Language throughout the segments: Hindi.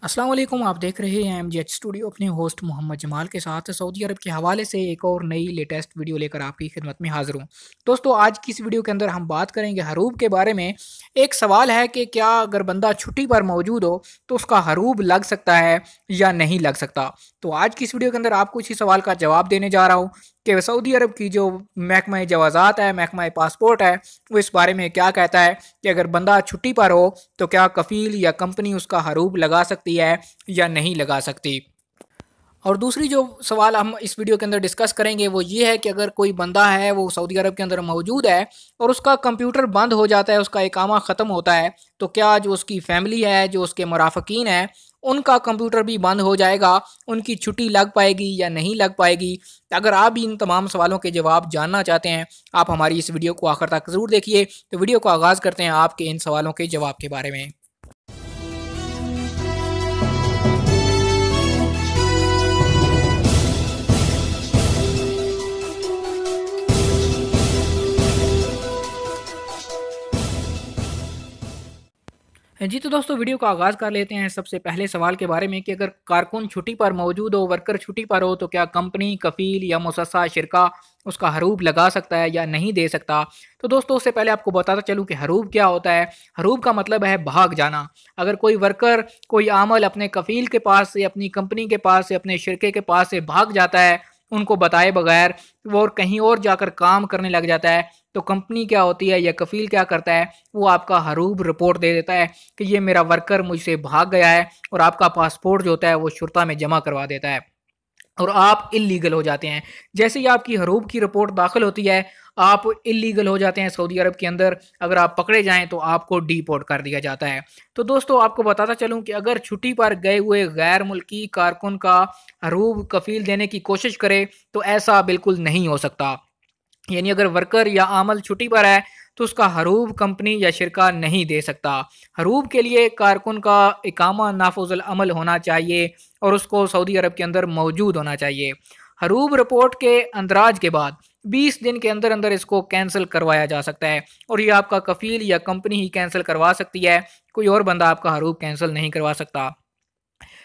अस्सलाम वालेकुम। आप देख रहे हैं एमजेएच स्टूडियो अपने होस्ट मोहम्मद जमाल के साथ सऊदी अरब के हवाले से एक और नई लेटेस्ट वीडियो लेकर आपकी खिदमत में हाजिर हूँ। दोस्तों, आज की इस वीडियो के अंदर हम बात करेंगे हरूब के बारे में। एक सवाल है कि क्या अगर बंदा छुट्टी पर मौजूद हो तो उसका हरूब लग सकता है या नहीं लग सकता। तो आज की इस वीडियो के अंदर आपको इसी सवाल का जवाब देने जा रहा हूँ कि सऊदी अरब की जो महकमा जवाज़ात है, महकमा पासपोर्ट है, वो इस बारे में क्या कहता है कि अगर बंदा छुट्टी पर हो तो क्या कफ़ील या कंपनी उसका हरूब लगा सकती है या नहीं लगा सकती। और दूसरी जो सवाल हम इस वीडियो के अंदर डिस्कस करेंगे वो ये है कि अगर कोई बंदा है वो सऊदी अरब के अंदर मौजूद है और उसका कंप्यूटर बंद हो जाता है, उसका इकामा ख़त्म होता है, तो क्या जो उसकी फ़ैमिली है, जो उसके मुराफ़कीन हैं, उनका कंप्यूटर भी बंद हो जाएगा, उनकी छुट्टी लग पाएगी या नहीं लग पाएगी। अगर आप भी इन तमाम सवालों के जवाब जानना चाहते हैं, आप हमारी इस वीडियो को आखिर तक ज़रूर देखिए। तो वीडियो को आगाज़ करते हैं आपके इन सवालों के जवाब के बारे में। जी, तो दोस्तों वीडियो का आगाज़ कर लेते हैं सबसे पहले सवाल के बारे में कि अगर कारकुन छुट्टी पर मौजूद हो, वर्कर छुट्टी पर हो, तो क्या कंपनी, कफ़ील या मुसस्सा शिरका उसका हरूब लगा सकता है या नहीं दे सकता। तो दोस्तों, उससे पहले आपको बताता चलूँ कि हरूब क्या होता है। हरूब का मतलब है भाग जाना। अगर कोई वर्कर, कोई आमल अपने कफ़ील के पास से, अपनी कंपनी के पास से, अपने शिरके के पास से भाग जाता है उनको बताए बगैर, वो और कहीं और जाकर काम करने लग जाता है, तो कंपनी क्या होती है या कफ़ील क्या करता है, वो आपका हरूब रिपोर्ट दे देता है कि ये मेरा वर्कर मुझसे भाग गया है, और आपका पासपोर्ट जो होता है वो शुर्ता में जमा करवा देता है और आप इल्लीगल हो जाते हैं। जैसे ही आपकी हरूब की रिपोर्ट दाखिल होती है, आप इल्लीगल हो जाते हैं सऊदी अरब के अंदर। अगर आप पकड़े जाएँ तो आपको डिपोर्ट कर दिया जाता है। तो दोस्तों, आपको बताता चलूँ कि अगर छुट्टी पर गए हुए गैर मुल्की कारकुन का हरूब कफ़ील देने की कोशिश करे तो ऐसा बिल्कुल नहीं हो सकता। यानी अगर वर्कर या आमल छुट्टी पर है तो उसका हरूब कंपनी या शिरका नहीं दे सकता। हरूब के लिए कारकुन का इकामा नाफुज़ुल अमल होना चाहिए और उसको सऊदी अरब के अंदर मौजूद होना चाहिए। हरूब रिपोर्ट के अंदराज के बाद 20 दिन के अंदर अंदर इसको कैंसिल करवाया जा सकता है, और ये आपका कफ़ील या कंपनी ही कैंसिल करवा सकती है, कोई और बंदा आपका हरूब कैंसिल नहीं करवा सकता।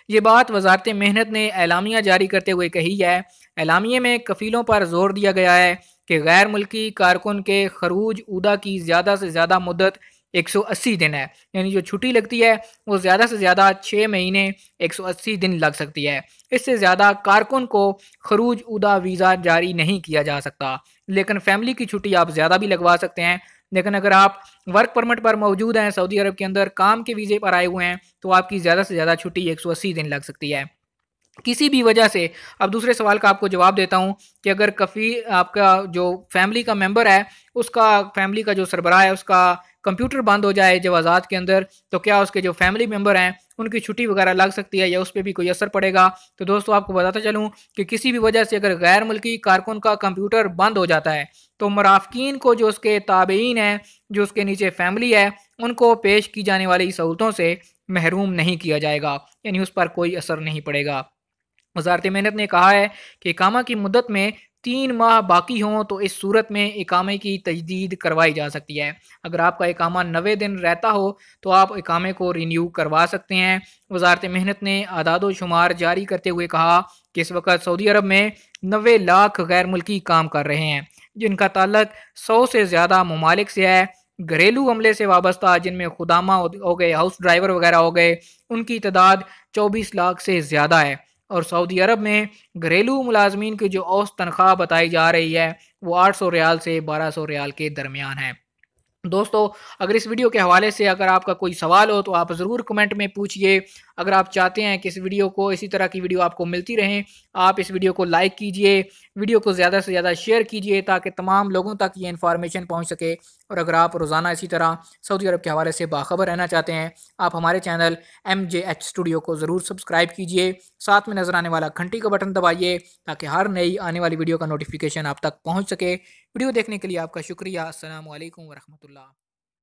ये बात वजारत मेहनत ने एलामिया जारी करते हुए कही है। एलामिया में कफ़ीलों पर जोर दिया गया है कि गैर मुल्की कारकुन के खरूज उदा की ज़्यादा से ज़्यादा मुद्दत 180 दिन है। यानी जो छुट्टी लगती है वो ज़्यादा से ज़्यादा 6 महीने 180 दिन लग सकती है। इससे ज़्यादा कारकुन को खरूज उदा वीज़ा जारी नहीं किया जा सकता। लेकिन फैमिली की छुट्टी आप ज़्यादा भी लगवा सकते हैं। लेकिन अगर आप वर्क परमिट पर मौजूद हैं, सऊदी अरब के अंदर काम के वीज़े पर आए हुए हैं, तो आपकी ज़्यादा से ज़्यादा छुट्टी 180 दिन लग सकती है। किसी भी वजह से, अब दूसरे सवाल का आपको जवाब देता हूँ कि अगर कफ़ी आपका जो फैमिली का मेंबर है, उसका फैमिली का जो सरबराह है, उसका कंप्यूटर बंद हो जाए जवाज़ात के अंदर, तो क्या उसके जो फैमिली मेंबर हैं, उनकी छुट्टी वगैरह लग सकती है या उस पे भी कोई असर पड़ेगा? तो दोस्तों, आपको बताता चलूँ कि किसी भी वजह से अगर गैर मुल्की कारकुन का कंप्यूटर बंद हो जाता है, तो मुराफ़कीन को, जो उसके ताबईन हैं, जो उसके नीचे फैमिली है, उनको पेश की जाने वाली सहूलतों से महरूम नहीं किया जाएगा, यानी उस पर कोई असर नहीं पड़ेगा। वजारत मेहनत ने कहा है कि इकामा की मुद्दत में 3 माह बाकी हों तो इस सूरत में इकामे की तजदीद करवाई जा सकती है। अगर आपका इकामा 90 दिन रहता हो तो आप इकामे को रिन्यू करवा सकते हैं। वजारत मेहनत ने आदाद शुमार जारी करते हुए कहा कि इस वक्त सऊदी अरब में 90 लाख गैर मुल्की काम कर रहे हैं, जिनका ताल्लुक 100 से ज़्यादा ममालिक से है। घरेलू अमले से वाबस्ता, जिनमें खुदामा हो गए, हाउस ड्राइवर वगैरह हो गए, उनकी तादाद 24 लाख से ज़्यादा है। और सऊदी अरब में घरेलू मुलाजमीन की जो औसत तनख्वाह बताई जा रही है वो 800 रियाल से 1200 रियाल के दरमियान है। दोस्तों, अगर इस वीडियो के हवाले से अगर आपका कोई सवाल हो तो आप ज़रूर कमेंट में पूछिए। अगर आप चाहते हैं कि इस वीडियो को, इसी तरह की वीडियो आपको मिलती रहें, आप इस वीडियो को लाइक कीजिए, वीडियो को ज़्यादा से ज़्यादा शेयर कीजिए ताकि तमाम लोगों तक ये इन्फॉर्मेशन पहुंच सके। और अगर आप रोज़ाना इसी तरह सऊदी अरब के हवाले से बाखबर रहना चाहते हैं, आप हमारे चैनल MJH स्टूडियो को ज़रूर सब्सक्राइब कीजिए। साथ में नज़र आने वाला घंटी का बटन दबाइए ताकि हर नई आने वाली वीडियो का नोटिफिकेशन आप तक पहुँच सके। वीडियो देखने के लिए आपका शुक्रिया। अस्सलामु अलैकुम वरहमतुल्लाह।